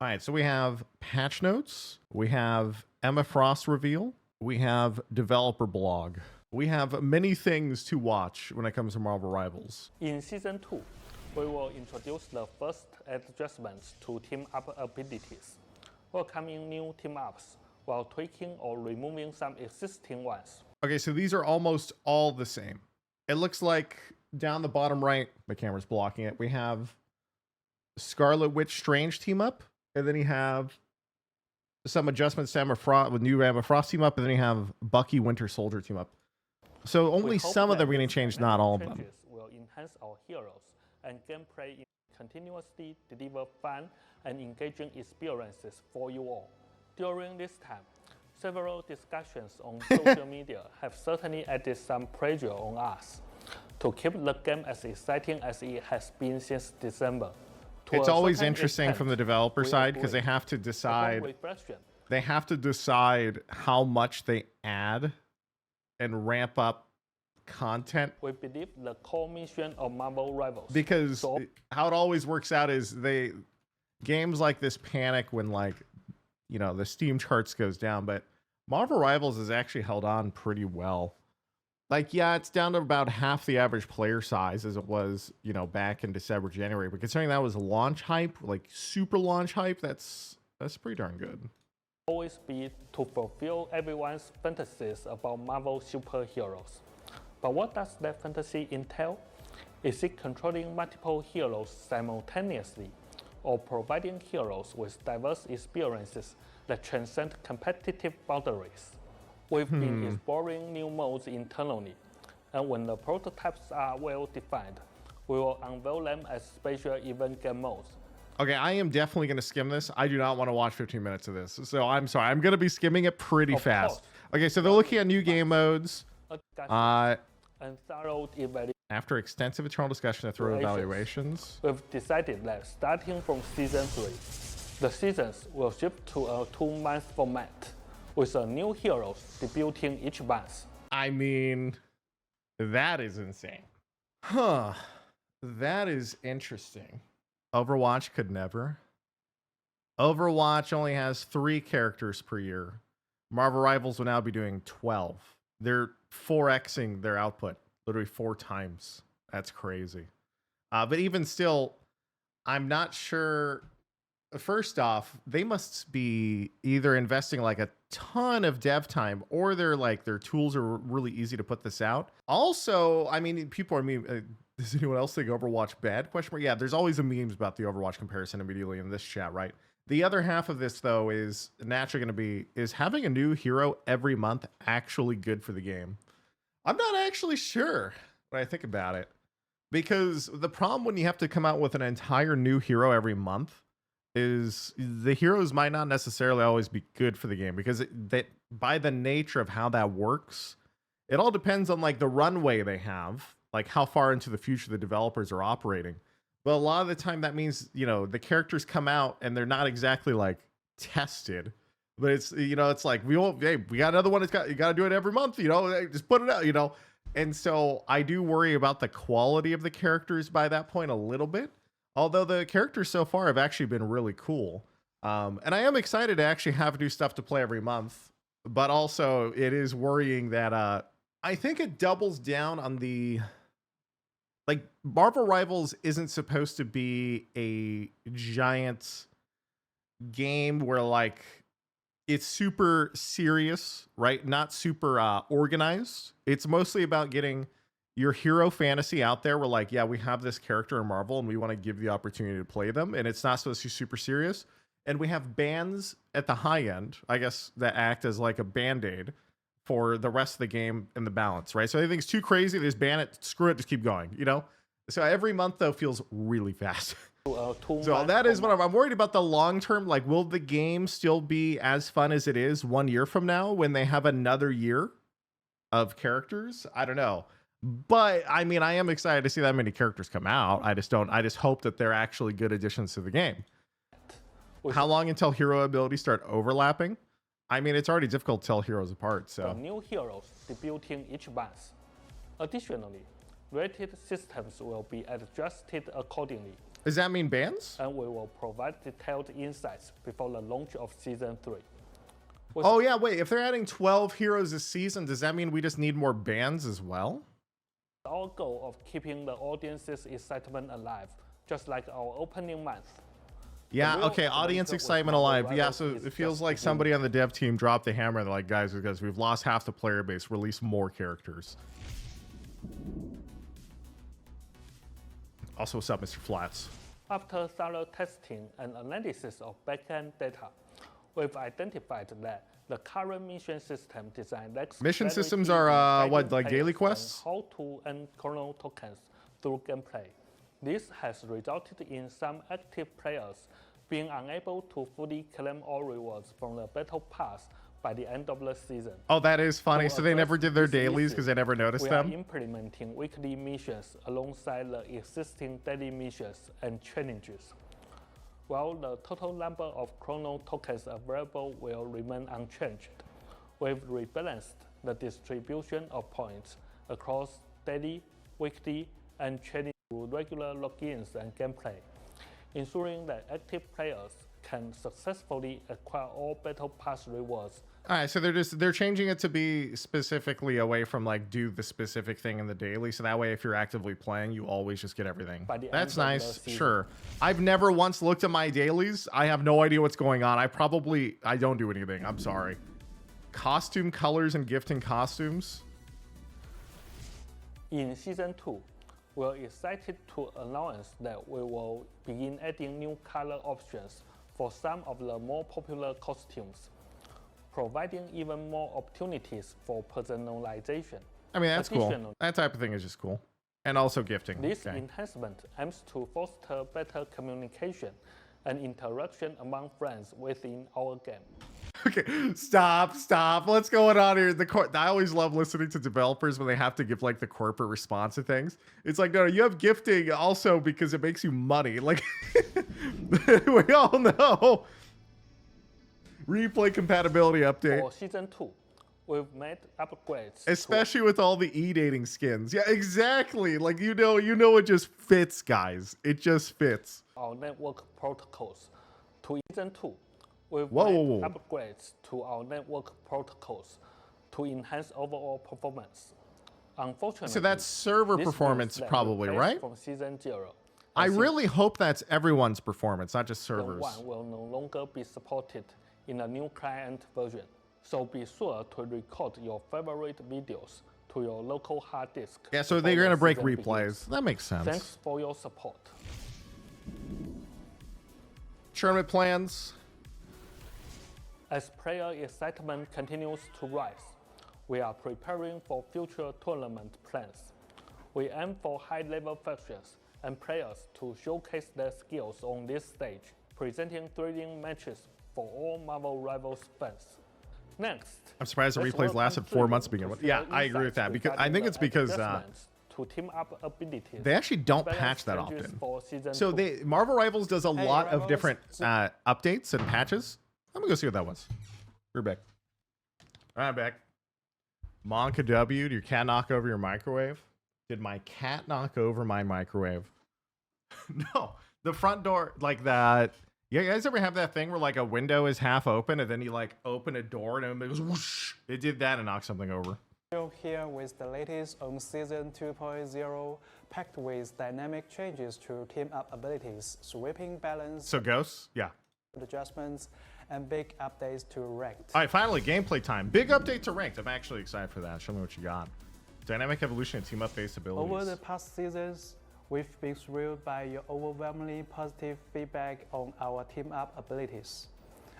All right, so we have patch notes, we have Emma Frost reveal, we have developer blog. We have many things to watch when it comes to Marvel Rivals. In Season 2, we will introduce the first adjustments to team-up abilities, welcoming new team-ups while tweaking or removing some existing ones. Okay, so these are almost all the same. It looks like down the bottom right, my camera's blocking it, we have Scarlet Witch Strange team up, and then you have some adjustments to Emma Frost with new Emma Frost team up, and then you have Bucky Winter Soldier team up. So only some of them are going to change, not all of them. Will enhance our heroes and gameplay continuously deliver fun and engaging experiences for you all. During this time, several discussions on social media have certainly added some pressure on us to keep the game as exciting as it has been since December. It's always interesting from the developer side because they have to decide how much they add and ramp up content. We believe the core mission of Marvel Rivals. Because how it always works out is games like this panic when the Steam charts goes down, but Marvel Rivals has actually held on pretty well. Yeah, it's down to about half the average player size as it was, back in December, January. But considering that was launch hype, super launch hype, that's pretty darn good. Always be to fulfill everyone's fantasies about Marvel superheroes. But what does that fantasy entail? Is it controlling multiple heroes simultaneously, or providing heroes with diverse experiences that transcend competitive boundaries? We've been exploring new modes internally, and when the prototypes are well defined, we will unveil them as special event game modes. Okay, I am definitely going to skim this. I do not want to watch 15 minutes of this, so I'm sorry. I'm going to be skimming it pretty fast. Okay, so they're looking at new game modes. And thorough after extensive internal discussion and thorough evaluations, we've decided that starting from Season 3, the seasons will shift to a 2-month format, with a new heroes debuting each month. I mean, that is insane. Huh. That is interesting. Overwatch could never. Overwatch only has 3 characters per year. Marvel Rivals will now be doing 12. They're 4xing their output, literally 4 times. That's crazy. But even still, I'm not sure. First off, they must be either investing a ton of dev time, or their tools are really easy to put this out. Also, I mean, people are does anyone else think Overwatch bad? Question mark. Yeah, there's always a memes about the Overwatch comparison immediately in this chat, right? The other half of this, though, is naturally going to be, is having a new hero every month actually good for the game? I'm not actually sure when I think about it, because the problem when you have to come out with an entire new hero every month is the heroes might not necessarily always be good for the game, because by the nature of how that works, it all depends on the runway they have, how far into the future the developers are operating. But a lot of the time that means, the characters come out and they're not exactly tested, but it's, it's we got another one. You got to do it every month, just put it out, And so I do worry about the quality of the characters by that point a little bit. Although the characters so far have actually been really cool. And I am excited to actually have new stuff to play every month. But also it is worrying that I think it doubles down on the... Marvel Rivals isn't supposed to be a giant game where it's super serious, right? Not super organized. It's mostly about getting your hero fantasy out there. We're yeah, we have this character in Marvel and we want to give the opportunity to play them, and it's not supposed to be super serious. And we have bans at the high end, I guess, that act as a band-aid for the rest of the game and the balance, right? So anything's too crazy, they just ban it, screw it, just keep going, So every month though feels really fast. So that is what I'm worried about the long term. Will the game still be as fun as it is 1 year from now when they have another year of characters? I don't know. But I mean, I am excited to see that many characters come out. I just hope that they're actually good additions to the game. How long until hero abilities start overlapping? I mean, it's already difficult to tell heroes apart, so. New heroes debuting each month. Additionally, rated systems will be adjusted accordingly. Does that mean bans? and we will provide detailed insights before the launch of Season 3. Oh, yeah, wait. If they're adding 12 heroes a season, does that mean we just need more bans as well? Our goal of keeping the audience's excitement alive, just like our opening month. Yeah, real okay, adventure audience with excitement Marvel alive. Yeah, Rivals so is it feels just like beginning. somebody on the dev team dropped the hammer. They're like, guys, because we've lost half the player base, release more characters. Also, what's up, Mr. Flats? After thorough testing and analysis of backend data, we've identified that the current mission system design lacks Mission clarity systems in are, guiding what, like daily players on quests? how to earn chrono tokens through gameplay. This has resulted in some active players being unable to fully claim all rewards from the battle pass by the end of the season. Oh, that is funny. To So they never address did their this dailies issue, because they never noticed we are them? implementing weekly missions alongside the existing daily missions and challenges. While the total number of chrono tokens available will remain unchanged, we've rebalanced the distribution of points across daily, weekly, and challenge through regular logins and gameplay, ensuring that active players can successfully acquire all battle pass rewards. All right, so they're changing it to be specifically away from like do the specific thing in the daily, so that way if you're actively playing, you always just get everything. By the That's end of the nice. season. Sure. I've never once looked at my dailies. I have no idea what's going on. I don't do anything. I'm sorry. Costume colors and gifting costumes. In Season 2, we're excited to announce that we will begin adding new color options for some of the more popular costumes, providing even more opportunities for personalization. I mean, that's cool. Additionally, That type of thing is just cool. And also gifting. this Okay. enhancement aims to foster better communication and interaction among friends within our game. Okay, stop. What's going on here? I always love listening to developers when they have to give like the corporate response to things. It's like, no, you have gifting also because it makes you money. Like, we all know. Replay compatibility update, For Season 2, we've made upgrades especially with all the e-dating skins. Yeah, exactly. Like you know, it just fits, guys. It just fits. to our network protocols. To Season 2, we've Whoa, made whoa, whoa. upgrades to our network protocols to enhance overall performance. Unfortunately, So that's server this means performance, that probably, replaced right? From Season 0, I and really hope that's everyone's performance, not just Season servers. 1 will no longer be supported in the new client version. So be sure to record your favorite videos to your local hard disk. Yeah, so before they're the gonna break season replays. begins. That makes sense. Thanks for your support. Tournament plans. As player excitement continues to rise, we are preparing for future tournament plans. We aim for high-level factions and players to showcase their skills on this stage, presenting thrilling matches for all Marvel Rivals fans. Next, I'm surprised the let's replays welcome lasted 4 months to Tsuyu begin with. share Yeah, I agree with that insights because I regarding think the it's because adjustments to team up abilities. they actually don't balance patch that changes often. for Season So 2. Marvel Rivals does a Hey, lot of Rivals. different updates and patches. Let me go see what that was. We're back. All right, back. Monka W, did your cat knock over your microwave? Did my cat knock over my microwave? No, the front door, like that. Yeah, you guys ever have that thing where like a window is half open and then you like open a door and it goes whoosh? It did that and knocked something over. Here with the latest on Season 2.0, packed with dynamic changes to team-up abilities, sweeping balance So ghosts, yeah. adjustments, and big updates to Ranked. All right, finally, gameplay time. Big update to Ranked. I'm actually excited for that. Show me what you got. Dynamic evolution and team-up-based abilities. Over the past seasons, we've been thrilled by your overwhelmingly positive feedback on our team-up abilities.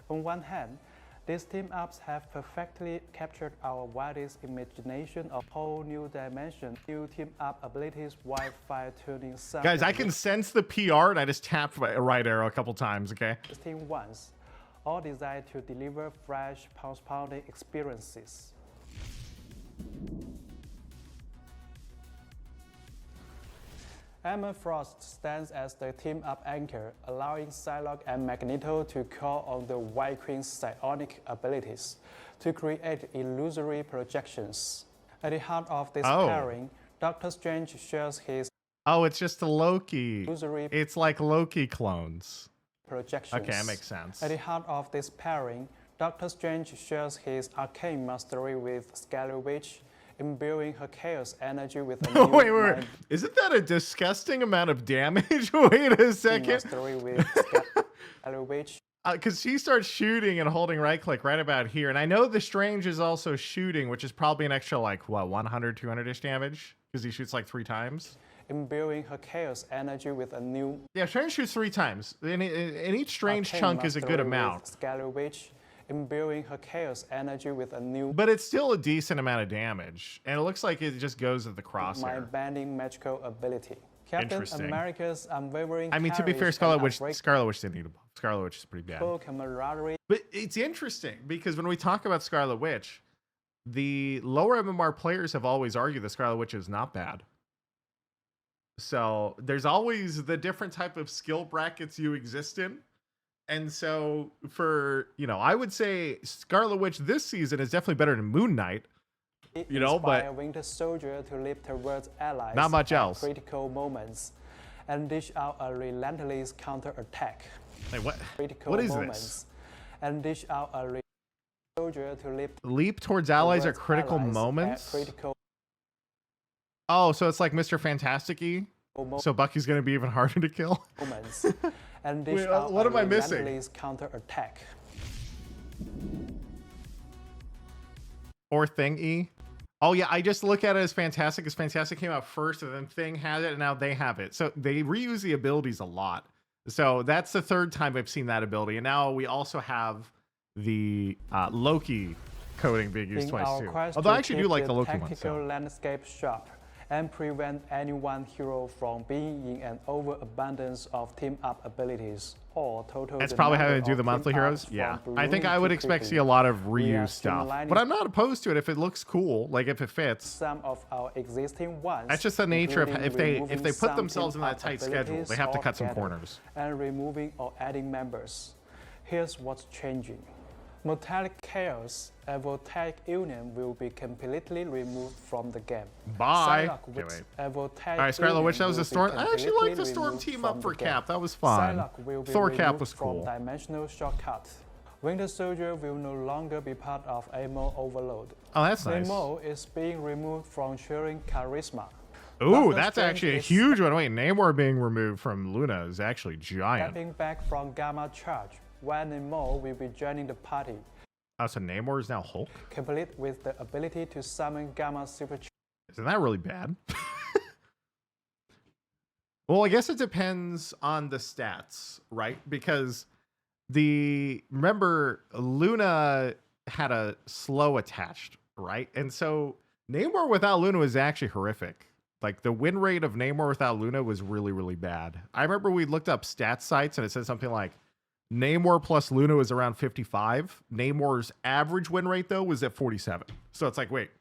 On one hand, these team-ups have perfectly captured our wildest imagination of whole new dimension, new team-up abilities while fine-tuning some Guys, I can sense the PR and I just tapped my right arrow a couple times, okay? existing ones, all designed to deliver fresh, pulse-pounding experiences. Emma Frost stands as the team-up anchor, allowing Psylocke and Magneto to call on the White Queen's psionic abilities to create illusory projections. At the heart of this Oh. pairing, Doctor Strange shares his Oh, it's just a Loki. illusory It's like Loki clones. projections. Okay, that makes sense. At the heart of this pairing, Doctor Strange shares his arcane mastery with Scarlet Witch, imbuing her chaos energy with a new Wait. Isn't that a disgusting amount of damage? Wait a second. mastery with Scarlet Witch. Because she starts shooting and holding right click right about here. And I know the Strange is also shooting, which is probably an extra, like, what, 100, 200-ish damage? Because he shoots like 3 times. Imbuing her chaos energy with a new Yeah, Strange shoots 3 times. And each Strange arcane chunk is a good mastery with amount. Scarlet Witch, imbuing her chaos energy with a new But it's still a decent amount of damage. And it looks like it just goes at the my crosshair. bending magical ability. Captain Interesting. America's unwavering I mean, to be fair, courage Scarlet and Witch didn't need a buff. Scarlet Witch is pretty bad. unbreakable camaraderie But it's interesting because when we talk about Scarlet Witch, the lower MMR players have always argued that Scarlet Witch is not bad. So there's always the different type of skill brackets you exist in. And so for, I would say Scarlet Witch this season is definitely better than Moon Knight. inspire Winter Soldier to lift towards allies Not much at else. critical moments and dish out a relentless counterattack. Like what? Critical What is moments this? and dish out a soldier to lift Leap towards allies at towards critical allies at moments? critical Oh, so it's like Mr. Fantastic-y? So Bucky's going to be even harder to kill? moments and dish Wait, out what a am I missing? relentless counterattack. Or Thing-y? Oh yeah, I just look at it as Fantastic, because Fantastic came out first, and then Thing had it, and now they have it. So they reuse the abilities a lot. So that's the 3rd time I've seen that ability, and now we also have the Loki coding being used In twice our too. quest Although to I actually do keep like the Loki one. tactical So. landscape sharp and prevent any one hero from being in an overabundance of team-up abilities or total. That's the probably how number they do of the monthly team-ups heroes. Yeah, from I think I ballooning would too expect to see quickly. a lot of We are reuse stuff, streamlining but I'm not opposed to it if it looks cool, like if it fits. Some of our existing ones. That's just the nature of including if they removing put some themselves in that team-up tight schedule, abilities they have to cut some altogether corners. And removing or adding members. Here's what's changing. Metallic Chaos and Voltaic Union will be completely removed from the game. Bye. Psylocke Okay, with wait. Voltaic All right, Scarlet Witch, that was Union the Storm. will be I actually like the completely Storm removed team from up for the game. Cap. That was fun. Psylocke will be Thor Cap removed was from cool. Dimensional Shortcut. Winter Soldier will no longer be part of Ammo Overload. Oh, that's nice. Namor is being removed from sharing Charisma. Ooh, Doctor that's Strange actually a is huge one. Wait, Namor being removed from Luna is actually giant. stepping back from Gamma Charge, where Namor will be joining the party, Oh, so Namor is now Hulk? complete with the ability to summon Gamma Super Isn't that really bad? Well, I guess it depends on the stats, right? Because remember, Luna had a slow attached, right? And so Namor without Luna was actually horrific. Like the win rate of Namor without Luna was really, really bad. I remember we looked up stat sites and it said something like Namor plus Luna was around 55. Namor's average win rate though was at 47. So it's like, wait,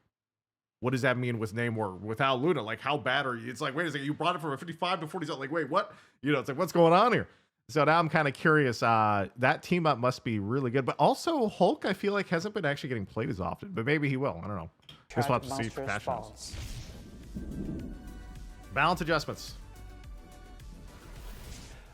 what does that mean with Namor without Luna? Like, how bad are you? It's like, wait a second, you brought it from a 55 to 47. Like, wait, what? It's like, what's going on here? So now I'm kind of curious. That team up must be really good. But also, Hulk, I feel like, hasn't been actually getting played as often. But maybe he will. I don't know. Just we'll have to see for Monster patch notes. spawns. Balance adjustments.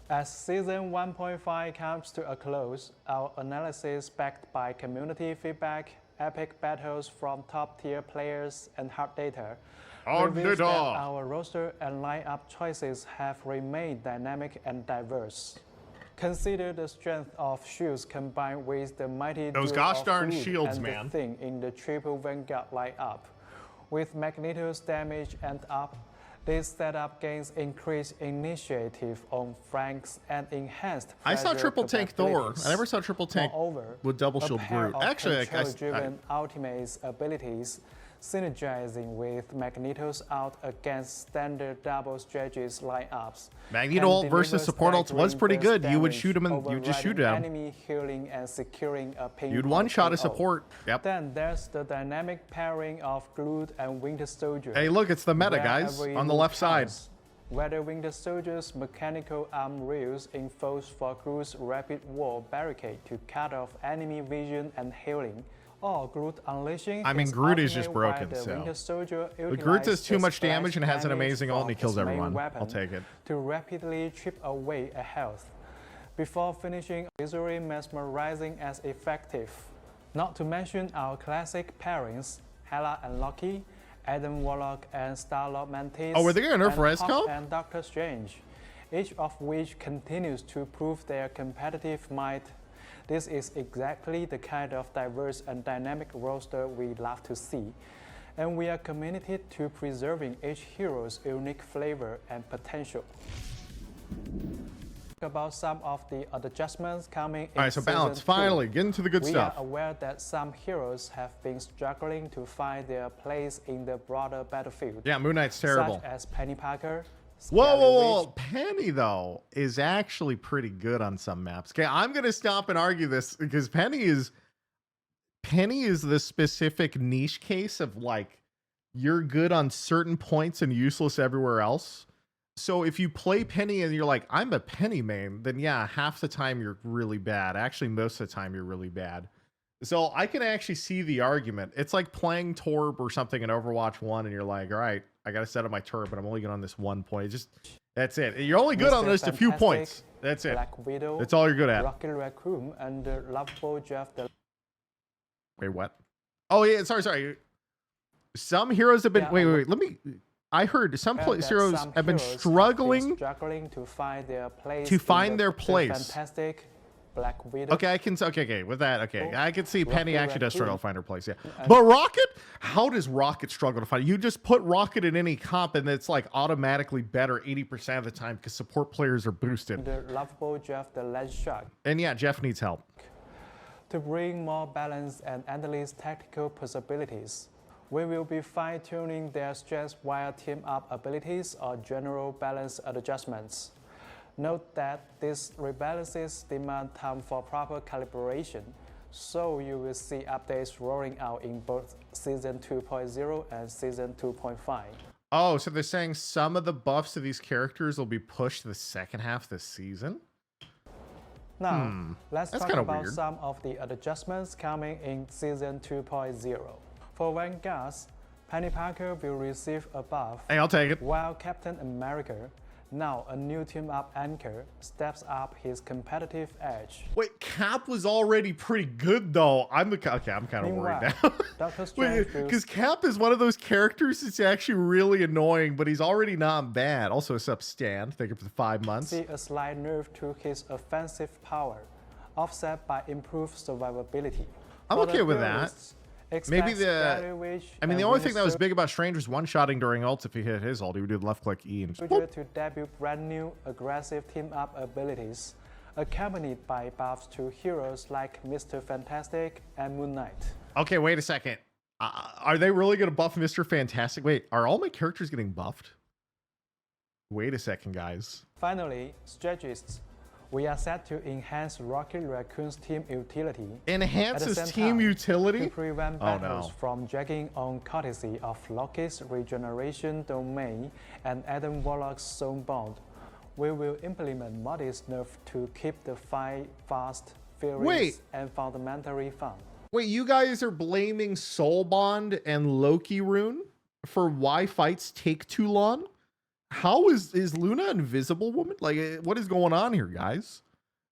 As Season 1.5 comes to a close, our analysis backed by community feedback, epic battles from top-tier players, and hard data reveals that our roster and lineup choices have remained dynamic and diverse. Consider the strength of shields combined with the mighty Those duo gosh of darn Groot shields, and man. the Thing in the triple Vanguard lineup. With Magneto's damage and up, this setup gains increased initiative on flanks and enhanced I saw pressure triple tank Thor. capabilities. I never saw triple tank Moreover, with double a shield pair Groot. of Actually, control-driven ultimates abilities synergizing with Magneto's out against standard double strategies lineups. Magneto ult versus support ults was pretty good. You would shoot him and you just shoot at him. Enemy healing and securing a ping You'd pong one shot a KO. support. Yep. Then there's the dynamic pairing of Groot and Winter Soldier. Hey, look, it's the meta, where guys, every on the move left side. counts. Whether Winter Soldier's mechanical arm rails enforced for Groot's rapid wall barricade to cut off enemy vision and healing, Overall, Groot unleashing I mean, his Groot is just ultimate while broken, the so. Winter Soldier But Groot does utilized too the much damage splash and has an damage amazing ult and he from kills his main everyone. I'll weapon take it. to rapidly chip away a health, before finishing visually mesmerizing as effective. Not to mention our classic pairings, Hela and Loki, Adam Warlock and Star-Lord Mantis, Oh, were they gonna nerf and Res Hulk Comp? and Doctor Strange, each of which continues to prove their competitive might. This is exactly the kind of diverse and dynamic roster we love to see, and we are committed to preserving each hero's unique flavor and potential. About some of the adjustments coming in All right, so balance. Season 2. Finally, get into the good We stuff. are aware that some heroes have been struggling to find their place in the broader battlefield. Yeah, Moon Knight's terrible. Such as Penny Parker. Whoa, Scarlet whoa, whoa. Witch, Penny, though, is actually pretty good on some maps. Okay, I'm going to stop and argue this because Penny is the specific niche case of like, you're good on certain points and useless everywhere else. So if you play Penny and you're like, I'm a Penny main, then yeah, half the time you're really bad. Actually, most of the time you're really bad. So I can actually see the argument. It's like playing Torb or something in Overwatch 1 and you're like, all right, I got to set up my turret, but I'm only good on this one point. That's it. You're only good on Mr. just a few Fantastic, points. That's it. Black Widow, That's all you're good at. Rocket Raccoon, and lovable Jeff the Wait, what? Oh yeah, sorry. Some heroes have been. Yeah, wait. Let me. I heard some that heroes some have been heroes struggling. struggling to find their place. To in find their the place. Fantastic Black Widow. Okay, I can. Okay. With that, okay, I can see Penny Rocket actually does struggle Raccoon. to find her place. Yeah, And- but Rocket, how does Rocket struggle to find it? You just put Rocket in any comp, and it's like automatically better 80% of the time because support players are boosted. The lovable Jeff the Lance Shark. And yeah, Jeff needs help. To bring more balance and endless tactical possibilities, we will be fine-tuning their strengths via team-up abilities or general balance adjustments. Note that these rebalances demand time for proper calibration, so you will see updates rolling out in both Season 2.0 and Season 2.5. Oh, so they're saying some of the buffs to these characters will be pushed to the second half of the season? Now, let's That's talk kinda about weird. some of the adjustments coming in Season 2.0. For Vanguards, Penny Parker will receive a buff, Hey, I'll take it. while Captain America, now a new team-up anchor, steps up his competitive edge. Wait, Cap was already pretty good though. I'm kind of worried Meanwhile, now. Doctor Strange will Because Cap is one of those characters that's actually really annoying, but he's already not bad. Also, what's up, Stan? Thank you for the 5 months. see a slight nerf to his offensive power, offset by improved survivability. I'm For the okay with that. duelists, Maybe expect the- Scarlet Witch I mean, the and only thing that was Winter big about Strange was one-shotting during ults. If he hit his ult, he would do left click E and just Soldier boop. to debut brand new aggressive team-up abilities, accompanied by buffs to heroes like Mr. Fantastic and Moon Knight. Okay, wait a second. Are they really going to buff Mr. Fantastic? Wait, are all my characters getting buffed? Wait a second, guys. Finally, strategists. We are set to enhance Rocket Raccoon's team utility Enhances same team time, to utility? prevent Oh, battles no. from dragging on courtesy of Loki's regeneration domain and Adam Warlock's zone bond. We will implement modest nerf to keep the fight fast, furious, Wait. and fundamentally fun. Wait, you guys are blaming Soul Bond and Loki Rune for why fights take too long? How is Luna Invisible Woman? Like, what is going on here, guys?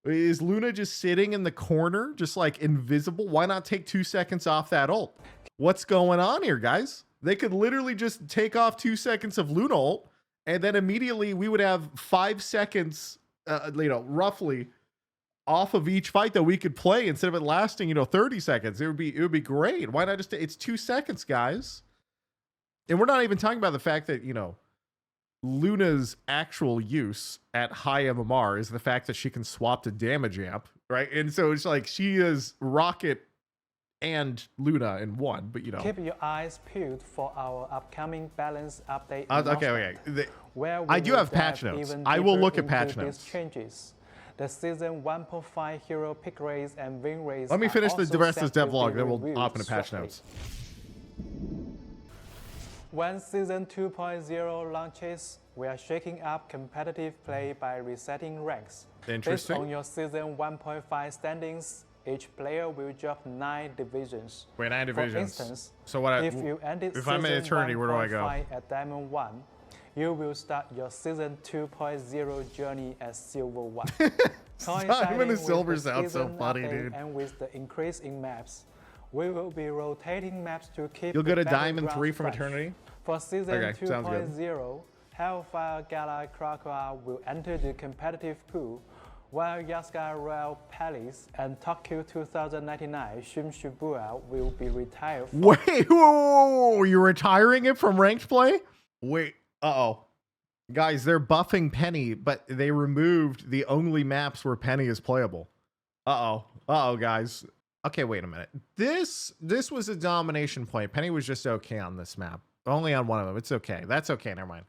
Is Luna just sitting in the corner, just like invisible? Why not take 2 seconds off that ult? What's going on here, guys? They could literally just take off 2 seconds of Luna ult, and then immediately we would have 5 seconds, roughly off of each fight that we could play instead of it lasting, 30 seconds. It would be great. Why not just? It's 2 seconds, guys. And we're not even talking about the fact that Luna's actual use at high MMR is the fact that she can swap to damage amp, right? And so it's like she is Rocket and Luna in one, but Keep your eyes peeled for our upcoming balance update. okay. Where I we do will have patch dive notes. even I will deeper look at into patch these notes. changes. The season 1.5 hero pick rates and win rates. Let me are finish the also rest of set this to devlog, be then we'll reviewed hop into patch shortly. notes. When Season 2.0 launches, we are shaking up competitive play by resetting ranks. Based Interesting. on your Season 1.5 standings, each player will drop 9 divisions. Wait, 9 For divisions. instance, So what? if you ended if I'm in season Eternity, where do I go? 1.5 at Diamond 1, you will start your season 2.0 journey as Silver 1. Simon and Silver with the sound so season funny, update dude. And with the increase in maps, we will be rotating maps to keep You'll go the to Diamond battleground 3 from fresh. Eternity? For season Okay, sounds good. 2.0, Hellfire Gala Krakoa will enter the competitive pool, while Yaska Royal Palace and Tokyo 2099 Shun Shibuya will be retired. Wait, whoa, you're retiring it from ranked play? Wait, uh-oh. Guys, they're buffing Penny, but they removed the only maps where Penny is playable. Uh-oh. Uh-oh, guys. Okay, wait a minute. This was a domination point. Penny was just okay on this map. Only on one of them. It's okay. That's okay. Never mind.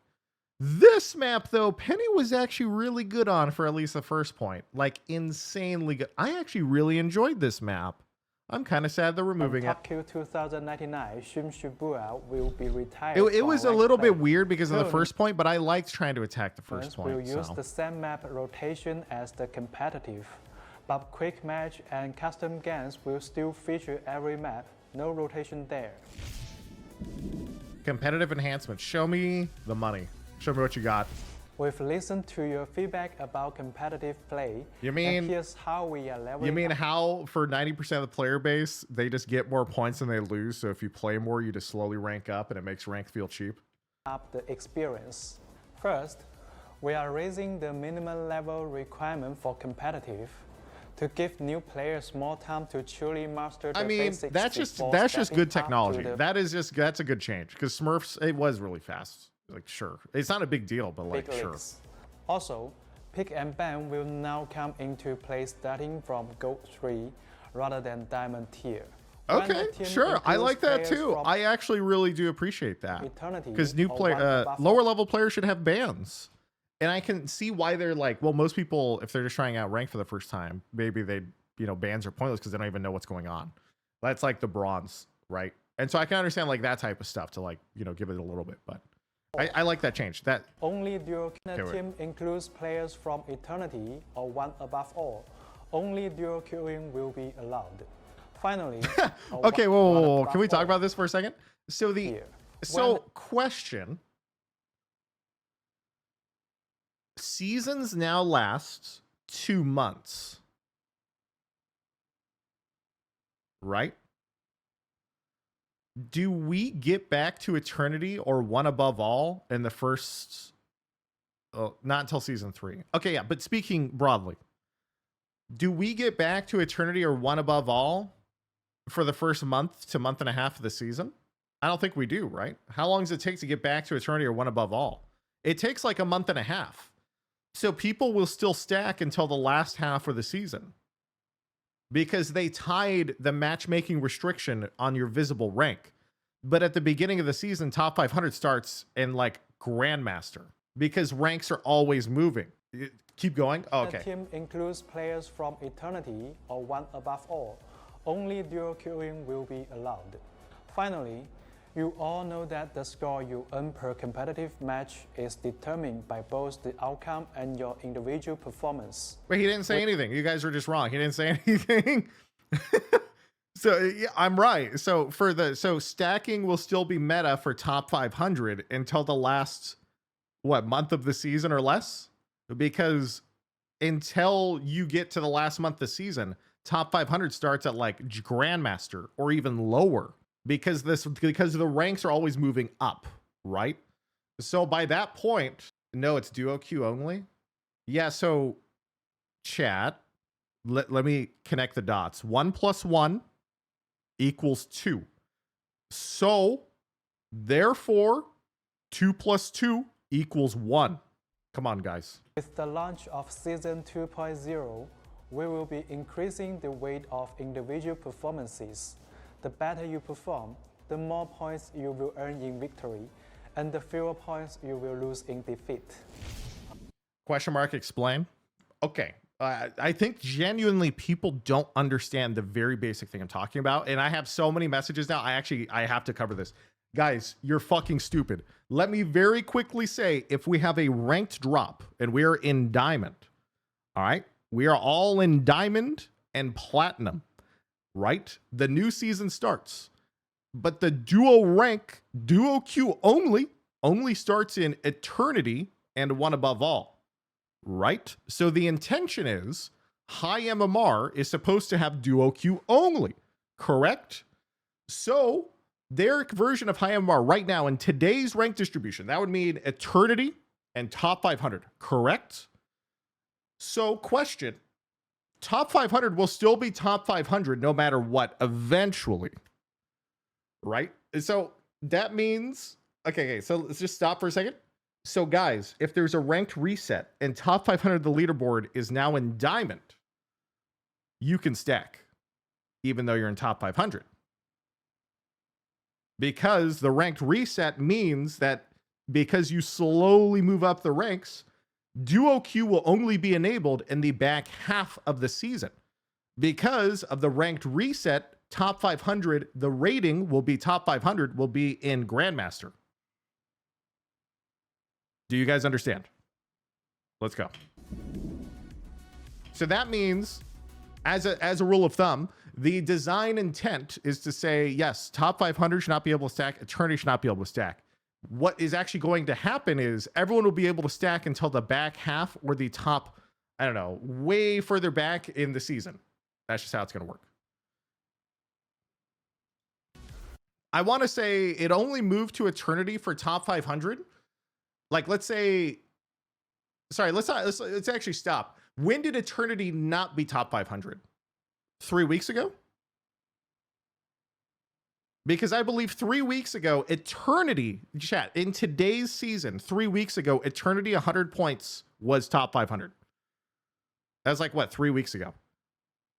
This map, though, Penny was actually really good on for at least the first point. Like, insanely good. I actually really enjoyed this map. I'm kind of sad they're removing it. Tokyo 2099 Shun Shibuya will be retired. It was a from little ranked bit play. weird because of the Soon, first point, but I liked trying to attack the first We'll point. use So. the same map rotation as the competitive, but quick match and custom games will still feature every map. No rotation there. Competitive enhancement. Show me the money. Show me what you got. We've listened to your feedback about competitive play. You mean- and here's how we are leveling You mean up how for 90% of the player base, they just get more points than they lose. So if you play more, you just slowly rank up and it makes rank feel cheap. the experience. First, we are raising the minimum level requirement for competitive to give new players more time to truly master the I mean, basics that's just before good stepping up to technology. the That's a good change because Smurfs, it was really fast. Like, sure. It's not a big deal, but like, big sure. leagues. Also, pick and ban will now come into play starting from Gold 3 rather than Diamond tier. When Okay, the team sure. I includes like that players too. from I actually really do appreciate that. Eternity Because new or player, one above lower all. level players should have bans. And I can see why they're like, well, most people, if they're just trying out rank for the first time, maybe they, bans are pointless because they don't even know what's going on. That's like the bronze, right? And so I can understand like that type of stuff to like, give it a little bit, but I like that change. That Only dual Okay, wait. team includes players from Eternity or one above all. Only dual queuing will be allowed. Finally, okay, whoa. Can we talk about this for a second? So here? question. Seasons now last 2 months. Right? Do we get back to Eternity or one above all in the first not until season 3. Okay, yeah, but speaking broadly, do we get back to Eternity or one above all for the first month to month and a half of the season? I don't think we do, right? How long does it take to get back to Eternity or one above all? It takes like a month and a half. So people will still stack until the last half of the season because they tied the matchmaking restriction on your visible rank. But at the beginning of the season, top 500 starts in like Grandmaster because ranks are always moving. Keep going. Oh, okay. The team includes players from Eternity or one above all. Only dual queuing will be allowed. Finally, you all know that the score you earn per competitive match is determined by both the outcome and your individual performance. But he didn't say anything. You guys are just wrong. He didn't say anything. So yeah, I'm right. So stacking will still be meta for top 500 until the last month of the season or less, because until you get to the last month of the season, top 500 starts at like Grandmaster or even lower because the ranks are always moving up, right? So by that point, no, it's duo queue only. Yeah. So chat, let me connect the dots. 1 + 1 = 2. So therefore 2 + 2 = 1. Come on, guys. With the launch of Season 2.0, we will be increasing the weight of individual performances. The better you perform, the more points you will earn in victory, and the fewer points you will lose in defeat. Question mark, explain. Okay. I think genuinely people don't understand the very basic thing I'm talking about. And I have so many messages now. I have to cover this. Guys, you're fucking stupid. Let me very quickly say, if we have a ranked drop and we're in Diamond, all right, we are all in Diamond and platinum, right? The new season starts. But the duo rank, duo queue only starts in eternity and one above all, right? So the intention is high MMR is supposed to have duo queue only, correct? So their version of high MMR right now in today's rank distribution, that would mean eternity and top 500, correct? So question, top 500 will still be top 500 no matter what eventually, right? So that means, okay, so let's just stop for a second. So guys, if there's a ranked reset and top 500 of the leaderboard is now in diamond, you can stack even though you're in top 500. Because the ranked reset means that because you slowly move up the ranks, duo queue will only be enabled in the back half of the season. Because of the ranked reset, top 500, the rating will be top 500 will be in Grandmaster. Do you guys understand? Let's go. So that means, as a rule of thumb, the design intent is to say, yes, top 500 should not be able to stack, eternity should not be able to stack. What is actually going to happen is everyone will be able to stack until the back half or the top, I don't know, way further back in the season. That's just how it's going to work. I want to say it only moved to eternity for top 500. Like, let's say, sorry, let's actually stop. When did eternity not be top 500? 3 weeks ago? Because I believe 3 weeks ago, eternity, chat, in today's season, 3 weeks ago, eternity 100 points was top 500. That was like, what, 3 weeks ago?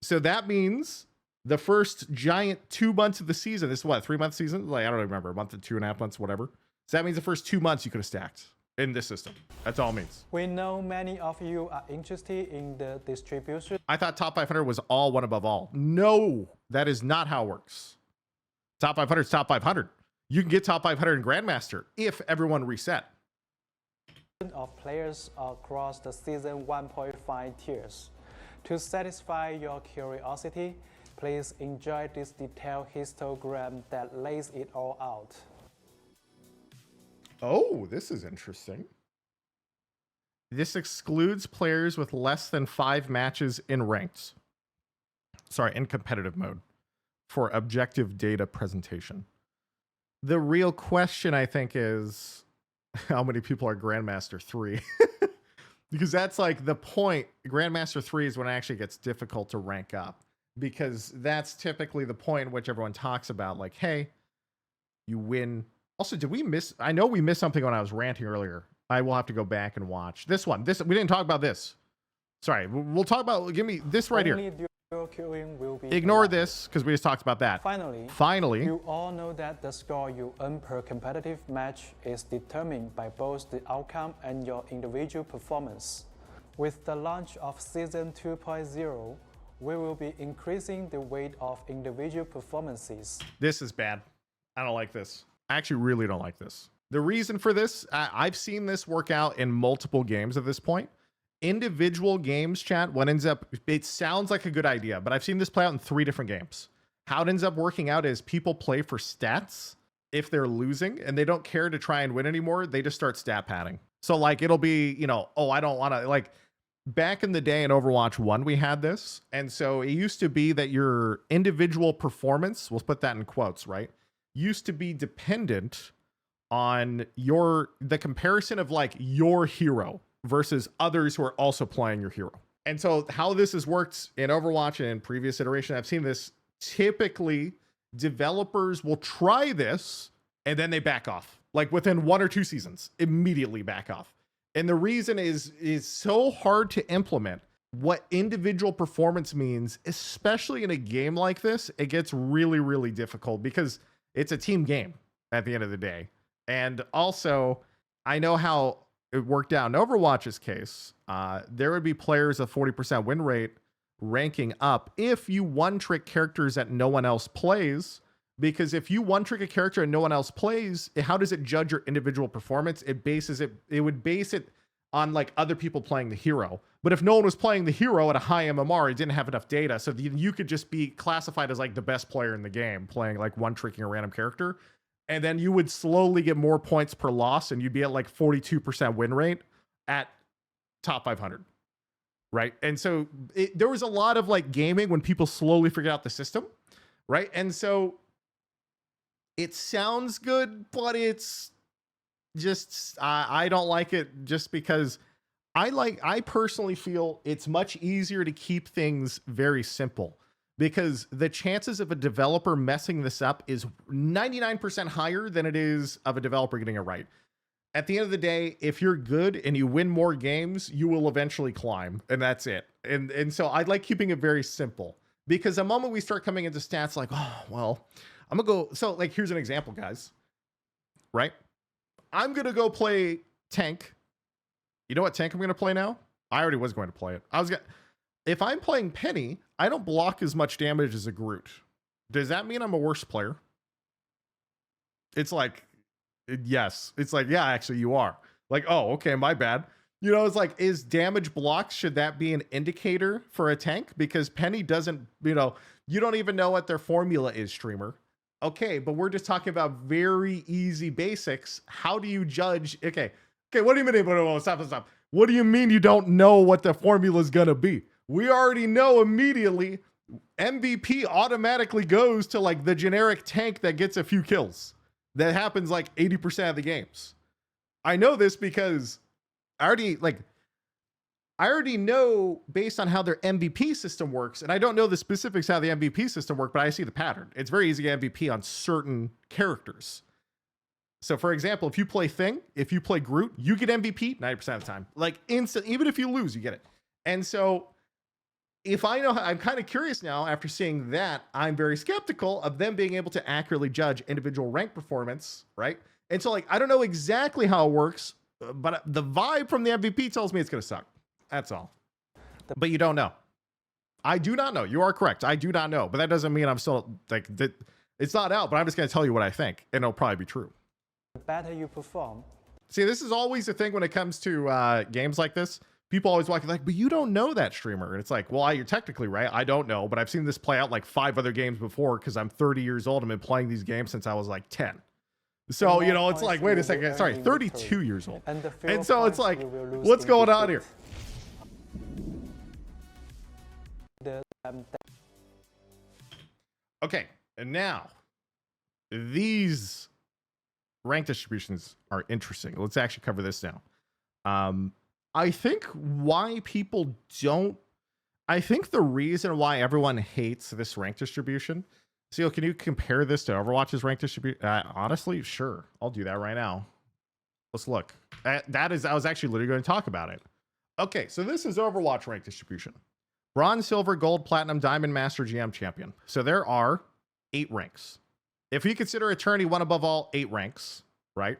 So that means the first giant 2 months of the season, this is what, 3 month season? Like, I don't remember, a month and 2.5 months, whatever. So that means the first 2 months you could have stacked in this system. That's all it means. We know many of you are interested in the distribution. I thought top 500 was all one above all. No, that is not how it works. Top 500 is top 500. You can get top 500 in Grandmaster if everyone reset. Of players across the season 1.5 tiers. To satisfy your curiosity, please enjoy this detailed histogram that lays it all out. Oh, this is interesting. This excludes players with less than 5 matches in ranked. Sorry, in competitive mode for objective data presentation. The real question, I think, is how many people are Grandmaster 3? Because that's like the point. Grandmaster 3 is when it actually gets difficult to rank up. Because that's typically the point in which everyone talks about, like, hey, you win. Also, did we miss? I know we missed something when I was ranting earlier. I will have to go back and watch this one. We didn't talk about this. Sorry, we'll talk about. Give me this right Only here. duo queuing will be Ignore allowed. this because we just talked about that. Finally, you all know that the score you earn per competitive match is determined by both the outcome and your individual performance. With the launch of Season 2.0, we will be increasing the weight of individual performances. This is bad. I don't like this. I actually really don't like this. The reason for this, I've seen this work out in multiple games at this point. Individual games, chat, what ends up, it sounds like a good idea, but I've seen this play out in 3 different games. How it ends up working out is people play for stats if they're losing and they don't care to try and win anymore. They just start stat padding. So like, it'll be, you know, oh, I don't want to, like, back in the day in Overwatch 1, we had this. And so it used to be that your individual performance, we'll put that in quotes, right? Used to be dependent on the comparison of like your hero versus others who are also playing your hero. And so how this has worked in Overwatch and in previous iteration, I've seen this, typically developers will try this and then they back off. Like within 1 or 2 seasons, immediately back off. And the reason is so hard to implement what individual performance means, especially in a game like this. It gets really, really difficult because it's a team game at the end of the day. And also, I know how it worked out in Overwatch's case. There would be players of 40% win rate ranking up if you one-trick characters that no one else plays. Because if you one-trick a character and no one else plays, how does it judge your individual performance? It would base it on like other people playing the hero. But if no one was playing the hero at a high MMR, it didn't have enough data. So you could just be classified as like the best player in the game, playing like one tricking a random character. And then you would slowly get more points per loss, and you'd be at like 42% win rate at top 500. Right. And so there was a lot of like gaming when people slowly figured out the system. Right. And so it sounds good, but it's just, I don't like it just because I personally feel it's much easier to keep things very simple, because the chances of a developer messing this up is 99% higher than it is of a developer getting it right. At the end of the day, if you're good and you win more games, you will eventually climb, and that's it. And so I like keeping it very simple, because the moment we start coming into stats like, oh, well, I'm gonna go. So like, here's an example, guys, right? I'm going to go play tank. You know what tank I'm going to play now? I already was going to play it. If I'm playing Penny, I don't block as much damage as a Groot. Does that mean I'm a worse player? It's like, yes. It's like, yeah, actually you are. Like, oh, okay, my bad. You know, it's like, is damage blocked? Should that be an indicator for a tank? Because Penny doesn't, you don't even know what their formula is, streamer. Okay, but we're just talking about very easy basics. How do you judge? Okay, what do you mean? Stop. What do you mean you don't know what the formula is going to be? We already know immediately MVP automatically goes to like the generic tank that gets a few kills. That happens like 80% of the games. I know this because I already know based on how their MVP system works, and I don't know the specifics how the MVP system works, but I see the pattern. It's very easy to MVP on certain characters. So for example, if you play Thing, if you play Groot, you get MVP 90% of the time. Like instant, even if you lose, you get it. And so if I know, I'm kind of curious now after seeing that, I'm very skeptical of them being able to accurately judge individual rank performance, right? And so like, I don't know exactly how it works, but the vibe from the MVP tells me it's going to suck. That's all. But you don't know. I do not know. You are correct. I do not know. But that doesn't mean I'm still like, it's not out, but I'm just going to tell you what I think, and it'll probably be true. The better you perform. See, this is always the thing when it comes to games like this. People always walk like, but you don't know that, streamer. And it's like, well, you're technically right. I don't know, but I've seen this play out like 5 other games before because I'm 30 years old and been playing these games since I was like 10. So, it's like, wait a second. Sorry, 32 years old. And so it's like, what's going on here? Okay, and now these rank distributions are interesting. Let's actually cover this now. I think why people don't, I think the reason why everyone hates this rank distribution. Seal, can you compare this to Overwatch's rank distribution? Honestly, sure. I'll do that right now. Let's look. I was actually literally going to talk about it. Okay, so this is Overwatch rank distribution. Bronze, silver, gold, platinum, diamond, master, GM, champion. So there are 8 ranks. If you consider Eternity one above all, 8 ranks, right?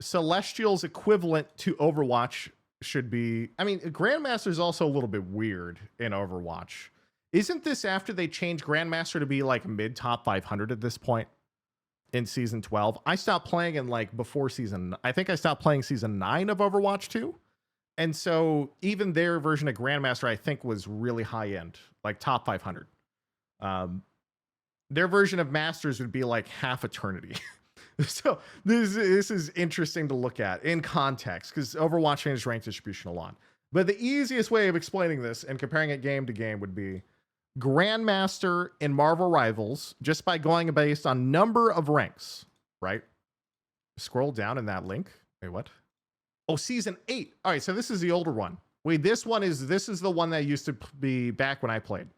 Celestial's equivalent to Overwatch should be, Grandmaster is also a little bit weird in Overwatch. Isn't this after they changed Grandmaster to be like mid top 500 at this point in season 12? I stopped playing in like before I think I stopped playing season 9 of Overwatch 2. And so even their version of Grandmaster, I think, was really high end, like top 500. Their version of Masters would be like half Eternity. So this is interesting to look at in context because Overwatch changed rank distribution a lot. But the easiest way of explaining this and comparing it game to game would be Grandmaster in Marvel Rivals, just by going based on number of ranks, right? Scroll down in that link. Wait, what? Oh, season 8. All right, so this is the older one. Wait, this is the one that used to be back when I played.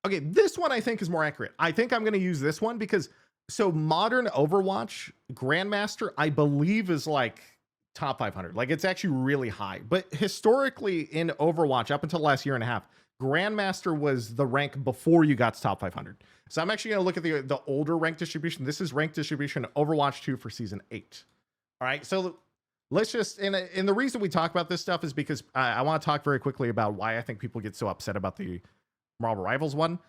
Okay, this one I think is more accurate. I think I'm going to use this one because so modern Overwatch Grandmaster, I believe, is like top 500. Like it's actually really high. But historically in Overwatch, up until the last year and a half, Grandmaster was the rank before you got to top 500. So I'm actually going to look at the older rank distribution. This is rank distribution Overwatch 2 for season 8. All right, so let's just, and the reason we talk about this stuff is because I want to talk very quickly about why I think people get so upset about the Marvel Rivals one.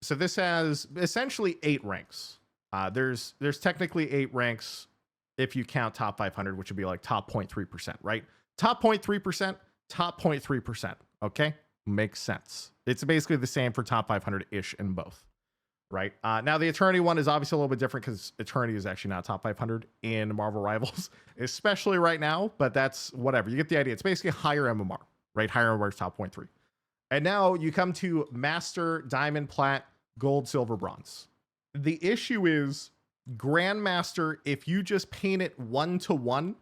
So this has essentially 8 ranks. There's technically 8 ranks if you count top 500, which would be like top 0.3%, right? top 0.3%, top 0.3%. Okay, makes sense. It's basically the same for top 500-ish in both, right? Now the Eternity one is obviously a little bit different because Eternity is actually not top 500 in Marvel Rivals, especially right now, but that's whatever. You get the idea. It's basically higher MMR, right? Higher MMR is top 0.3. And now you come to Master, Diamond, Plat, Gold, Silver, Bronze. The issue is Grandmaster, if you just paint it 1-to-1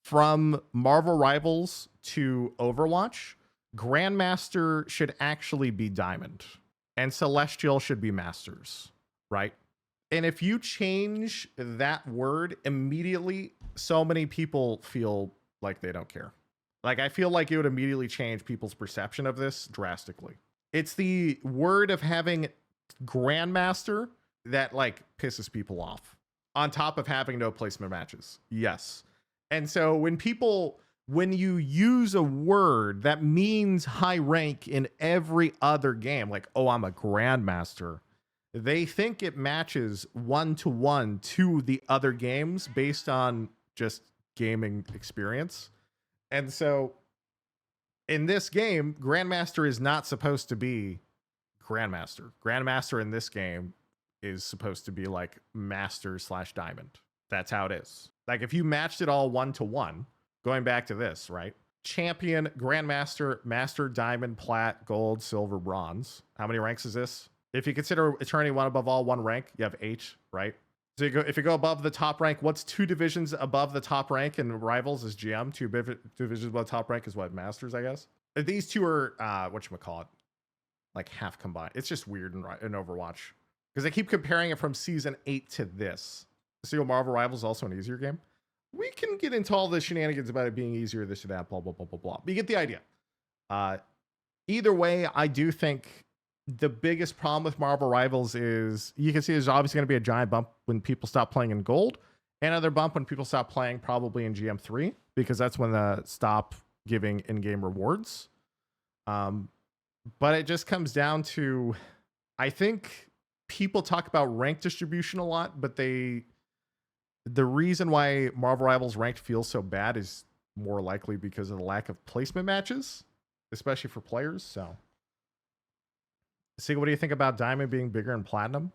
from Marvel Rivals to Overwatch, Grandmaster should actually be Diamond and Celestial should be Masters, right? And if you change that word immediately, so many people feel like they don't care. Like, I feel like it would immediately change people's perception of this drastically. It's the word of having Grandmaster that like pisses people off on top of having no placement matches. Yes. And so when you use a word that means high rank in every other game, like, oh, I'm a Grandmaster, they think it matches 1-to-1 to the other games based on just gaming experience. And so in this game, Grandmaster is not supposed to be Grandmaster. Grandmaster in this game is supposed to be like Master/Diamond. That's how it is. Like, if you matched it all 1-to-1, going back to this, right? Champion, Grandmaster, Master, Diamond, Plat, Gold, Silver, Bronze. How many ranks is this? If you consider Eternity 1 above all, 1 rank, you have H, right? So if you go above the top rank, what's 2 divisions above the top rank in Rivals is GM. 2 divisions above top rank is what? Masters, I guess. These two are, whatchamacallit, like half combined. It's just weird in Overwatch. Because they keep comparing it from Season 8 to this. So Marvel Rivals is also an easier game. We can get into all the shenanigans about it being easier, this or that, blah, blah, blah, blah, blah. But you get the idea. Either way, I do think the biggest problem with Marvel Rivals is you can see there's obviously going to be a giant bump when people stop playing in Gold, and another bump when people stop playing probably in GM3, because that's when they stop giving in-game rewards. But it just comes down to, I think people talk about rank distribution a lot, but the reason why Marvel Rivals ranked feels so bad is more likely because of the lack of placement matches, especially for players. So, Sig, what do you think about Diamond being bigger than Platinum?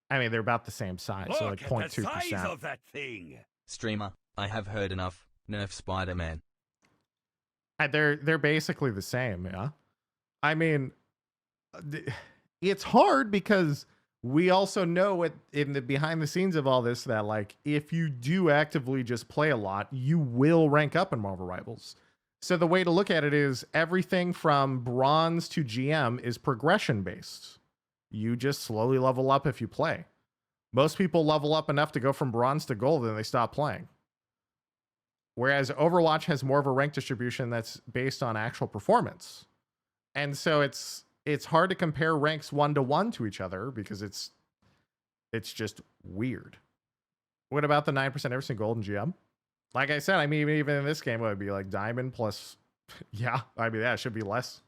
I mean, they're about the same size, so like 0.2%. The size of that thing. Streamer, I have heard enough. Nerf Spider-Man. They're basically the same, yeah. I mean, it's hard because we also know in the behind the scenes of all this that, like, if you do actively just play a lot, you will rank up in Marvel Rivals. So the way to look at it is everything from Bronze to GM is progression based. You just slowly level up if you play. Most people level up enough to go from Bronze to Gold and they stop playing. Whereas Overwatch has more of a rank distribution that's based on actual performance. And so it's hard to compare ranks 1-to-1 to each other because it's just weird. What about the 9% everything Gold and GM? Like I said, I mean, even in this game, it would be like Diamond plus, yeah, I mean, that should be less.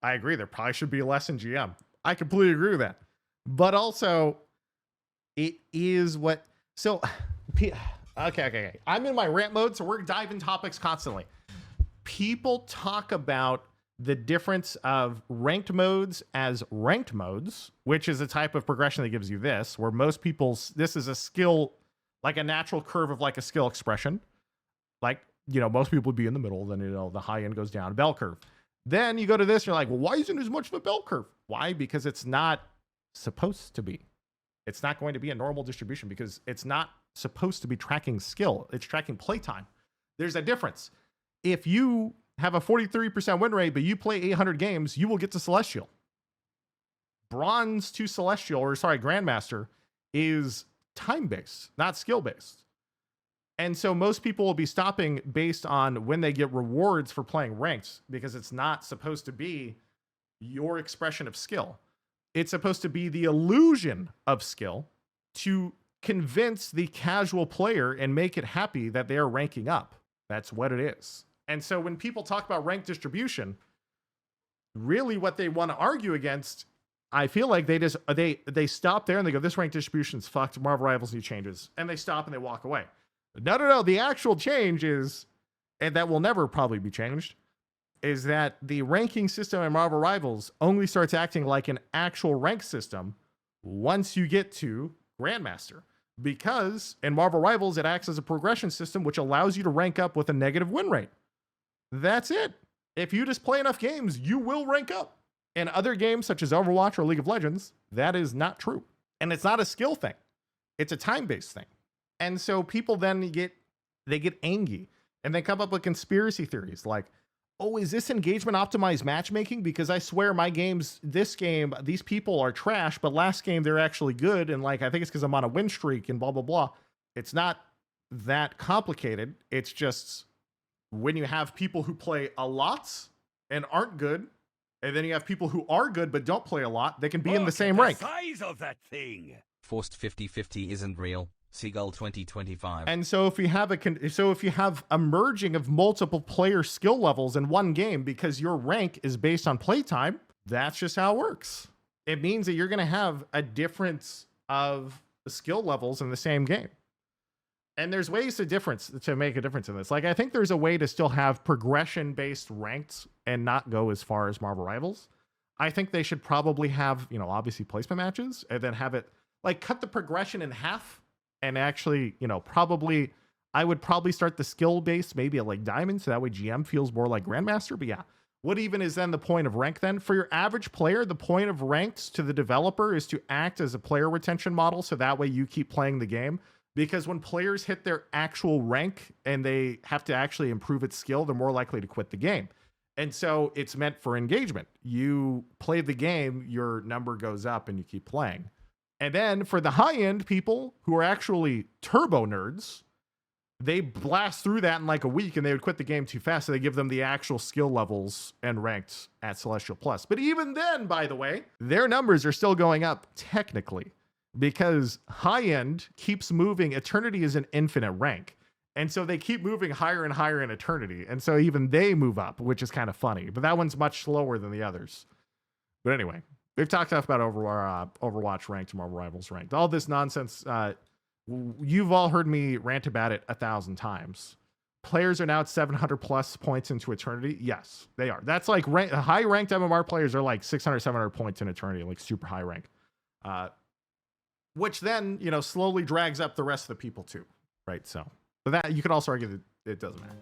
I agree. There probably should be less in GM. I completely agree with that. But also, it is what, so, okay. I'm in my rant mode, so we're diving topics constantly. People talk about the difference of ranked modes as ranked modes, which is a type of progression that gives you this, where most people's, this is a skill, like a natural curve of like a skill expression. Like, you know, most people would be in the middle, then, you know, the high end goes down, bell curve. Then you go to this, and you're like, well, why isn't it as much of a bell curve? Why? Because it's not supposed to be. It's not going to be a normal distribution because it's not supposed to be tracking skill. It's tracking playtime. There's a difference. If you have a 43% win rate, but you play 800 games, you will get to Celestial. Bronze to Celestial, or sorry, Grandmaster, is time-based, not skill-based. And so most people will be stopping based on when they get rewards for playing ranked, because it's not supposed to be your expression of skill. It's supposed to be the illusion of skill to convince the casual player and make it happy that they are ranking up. That's what it is. And so when people talk about rank distribution, really what they want to argue against, I feel like they stop there and they go, this rank distribution is fucked. Marvel Rivals need changes. And they stop and they walk away. No. The actual change is, and that will never probably be changed, is that the ranking system in Marvel Rivals only starts acting like an actual rank system once you get to Grandmaster. Because in Marvel Rivals, it acts as a progression system which allows you to rank up with a negative win rate. That's it. If you just play enough games, you will rank up. In other games such as Overwatch or League of Legends, that is not true. And it's not a skill thing. It's a time-based thing. And so people then get angry and they come up with conspiracy theories like, oh, is this engagement optimized matchmaking? Because I swear this game, these people are trash, but last game they're actually good. And like, I think it's because I'm on a win streak and blah, blah, blah. It's not that complicated. It's just when you have people who play a lot and aren't good, and then you have people who are good but don't play a lot, they can be in the same rank. The size of that thing. Forced 50-50 isn't real. Seagull 2025. And so if you have a merging of multiple player skill levels in one game because your rank is based on playtime, that's just how it works. It means that you're going to have a difference of skill levels in the same game. And there's ways to make a difference in this. Like, I think there's a way to still have progression-based ranked and not go as far as Marvel Rivals. I think they should probably have, obviously placement matches and then have it, like, cut the progression in half and actually, I would probably start the skill base maybe at, like, Diamond, so that way GM feels more like Grandmaster. But yeah, what even is then the point of rank then? For your average player, the point of ranked to the developer is to act as a player retention model, so that way you keep playing the game. Because when players hit their actual rank and they have to actually improve its skill, they're more likely to quit the game. And so it's meant for engagement. You play the game, your number goes up and you keep playing. And then for the high-end people who are actually turbo nerds, they blast through that in like a week and they would quit the game too fast. So they give them the actual skill levels and ranked at Celestial Plus. But even then, by the way, their numbers are still going up technically. Because high-end keeps moving. Eternity is an infinite rank. And so they keep moving higher and higher in Eternity. And so even they move up, which is kind of funny. But that one's much slower than the others. But anyway, we've talked enough about Overwatch ranked, Marvel Rivals ranked. All this nonsense, you've all heard me rant about it 1,000 times. Players are now at 700 plus points into Eternity. Yes, they are. That's like high-ranked MMR players are like 600, 700 points in Eternity, like super high rank. Which then, slowly drags up the rest of the people too, right? So, but that you could also argue that it doesn't matter.